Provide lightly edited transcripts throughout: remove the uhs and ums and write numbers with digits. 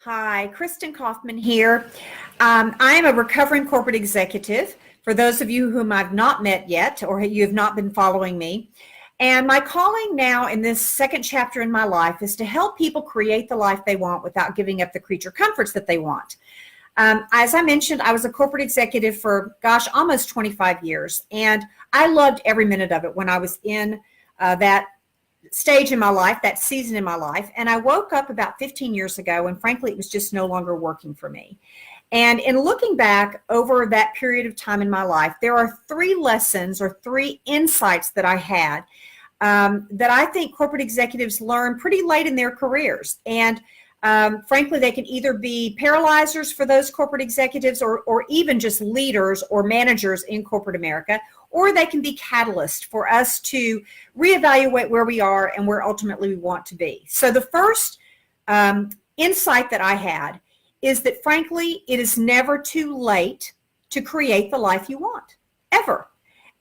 Hi, Kristin Kaufman here. I am a recovering corporate executive. For those of you whom I've not met yet, or you have not been following me. And my calling now in this second chapter in my life is to help people create the life they want without giving up the creature comforts that they want. As I mentioned, I was a corporate executive for, almost 25 years. And I loved every minute of it when I was in that stage in my life, that season in my life. And I woke up about 15 years ago, and frankly, it was just no longer working for me. And in looking back over that period of time in my life, there are three lessons or three insights that I had that I think corporate executives learn pretty late in their careers. And frankly, they can either be paralyzers for those corporate executives or even just leaders or managers in corporate America, or they can be catalysts for us to reevaluate where we are and where ultimately we want to be. So the first insight that I had is that, frankly, it is never too late to create the life you want, ever.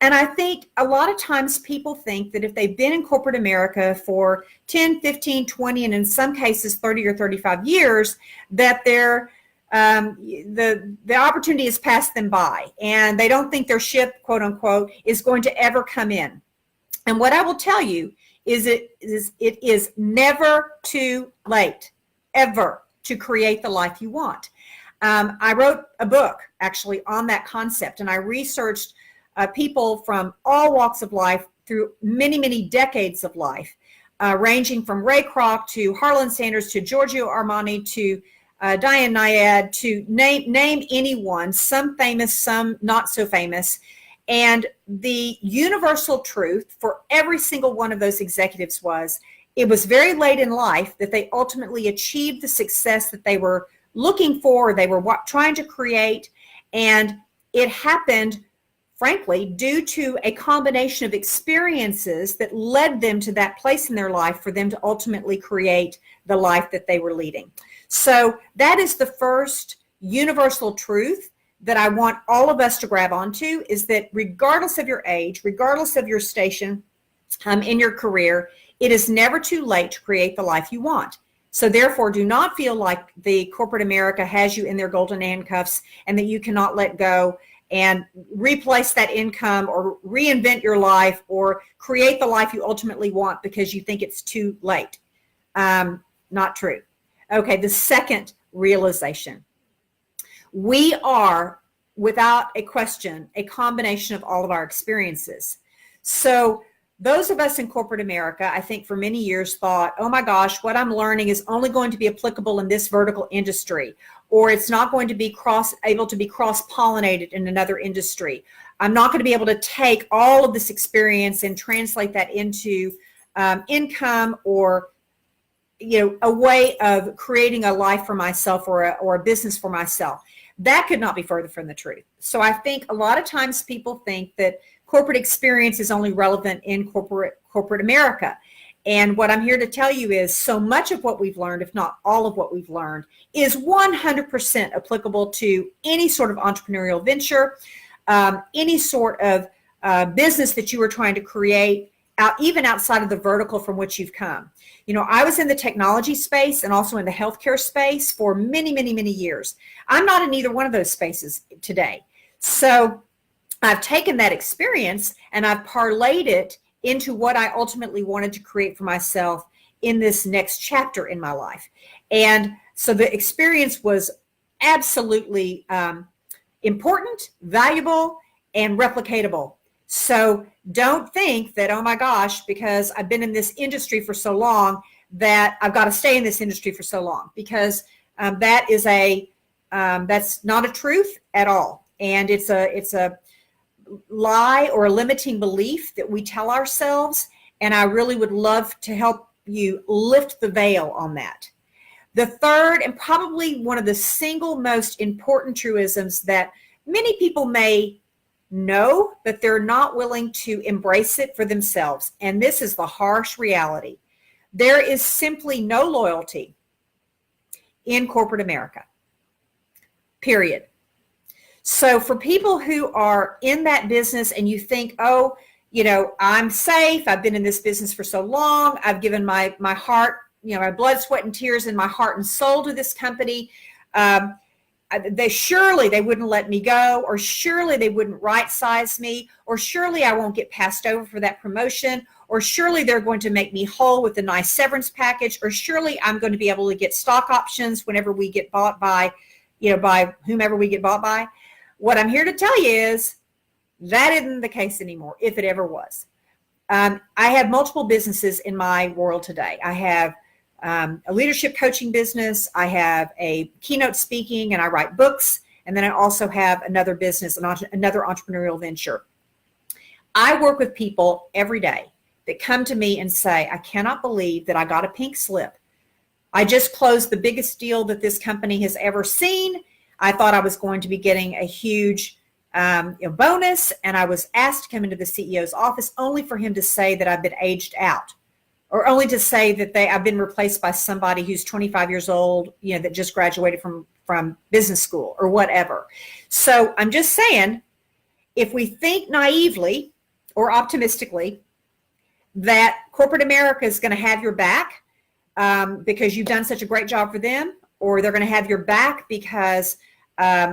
And I think a lot of times people think that if they've been in corporate America for 10, 15, 20, and in some cases 30 or 35 years, that the opportunity has passed them by and they don't think their ship, quote unquote, is going to ever come in. And what I will tell you is it is never too late, ever, to create the life you want. I wrote a book actually on that concept, and I researched people from all walks of life through many, many decades of life, ranging from Ray Kroc to Harlan Sanders to Giorgio Armani to Diane Nyad, to name anyone, some famous, some not so famous. And the universal truth for every single one of those executives was it was very late in life that they ultimately achieved the success that they were looking for, they were trying to create. And it happened, frankly, due to a combination of experiences that led them to that place in their life for them to ultimately create the life that they were leading. So that is the first universal truth that I want all of us to grab onto, is that regardless of your age, regardless of your station in your career, it is never too late to create the life you want. So therefore, do not feel like the corporate America has you in their golden handcuffs and that you cannot let go and replace that income or reinvent your life or create the life you ultimately want because you think it's too late. Not true. Okay, the second realization. We are, without a question, a combination of all of our experiences. So those of us in corporate America, I think for many years thought, oh my gosh, what I'm learning is only going to be applicable in this vertical industry, or it's not going to be able to be cross-pollinated in another industry. I'm not going to be able to take all of this experience and translate that into income or a way of creating a life for myself or a business for myself. That could not be further from the truth. So I think a lot of times people think that corporate experience is only relevant in corporate America. And what I'm here to tell you is so much of what we've learned, if not all of what we've learned, is 100% applicable to any sort of entrepreneurial venture, any sort of business that you are trying to create, even outside of the vertical from which you've come. I was in the technology space and also in the healthcare space for many, many, many years. I'm not in either one of those spaces today. So I've taken that experience and I've parlayed it into what I ultimately wanted to create for myself in this next chapter in my life. And so the experience was absolutely important, valuable, and replicatable. So don't think that, oh my gosh, because I've been in this industry for so long, that I've got to stay in this industry for so long, because that's not a truth at all. And it's a lie or a limiting belief that we tell ourselves. And I really would love to help you lift the veil on that. The third, and probably one of the single most important truisms that many people may know, but they're not willing to embrace it for themselves. And this is the harsh reality. There is simply no loyalty in corporate America, period. So for people who are in that business and you think, oh, I'm safe, I've been in this business for so long, I've given my heart my blood, sweat, and tears and my heart and soul to this company. They wouldn't let me go, or surely they wouldn't right size me, or surely I won't get passed over for that promotion, or surely they're going to make me whole with a nice severance package, or surely I'm going to be able to get stock options whenever we get bought by, by whomever we get bought by. What I'm here to tell you is that isn't the case anymore, if it ever was. I have multiple businesses in my world today. I have a leadership coaching business. I have a keynote speaking, and I write books. And then I also have another business, another entrepreneurial venture. I work with people every day that come to me and say, I cannot believe that I got a pink slip. I just closed the biggest deal that this company has ever seen. I thought I was going to be getting a huge bonus, and I was asked to come into the CEO's office only for him to say that I've been aged out, or only to say that I've been replaced by somebody who's 25 years old, that just graduated from business school or whatever. So I'm just saying, if we think naively or optimistically that corporate America is going to have your back because you've done such a great job for them, or they're going to have your back because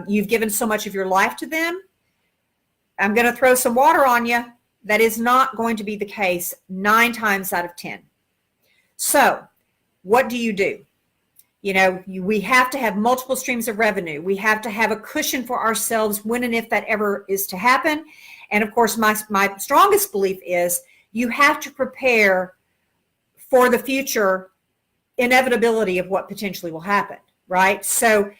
you've given so much of your life to them, I'm going to throw some water on you. That is not going to be the case 9 times out of 10. So what do? We have to have multiple streams of revenue. We have to have a cushion for ourselves when and if that ever is to happen. And of course, my strongest belief is you have to prepare for the future inevitability of what potentially will happen, right? So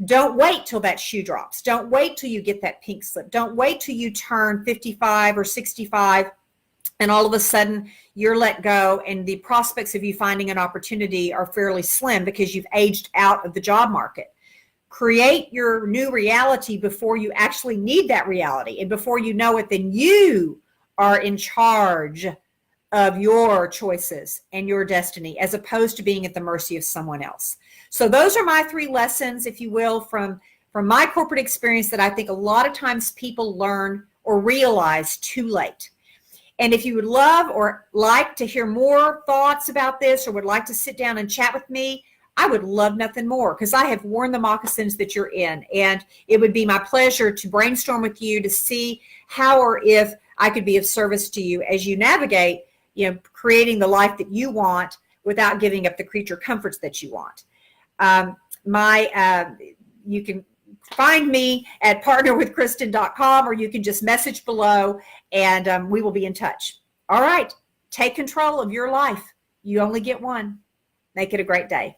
don't wait till that shoe drops. Don't wait till you get that pink slip. Don't wait till you turn 55 or 65 and all of a sudden you're let go and the prospects of you finding an opportunity are fairly slim because you've aged out of the job market. Create your new reality before you actually need that reality. And before you know it, then you are in charge of your choices and your destiny, as opposed to being at the mercy of someone else. So those are my 3 lessons, if you will, from my corporate experience that I think a lot of times people learn or realize too late. And if you would love or like to hear more thoughts about this, or would like to sit down and chat with me, I would love nothing more, because I have worn the moccasins that you're in. And it would be my pleasure to brainstorm with you to see how or if I could be of service to you as you navigate, creating the life that you want without giving up the creature comforts that you want. You can find me at partnerwithkristin.com, or you can just message below and we will be in touch. All right. Take control of your life. You only get one. Make it a great day.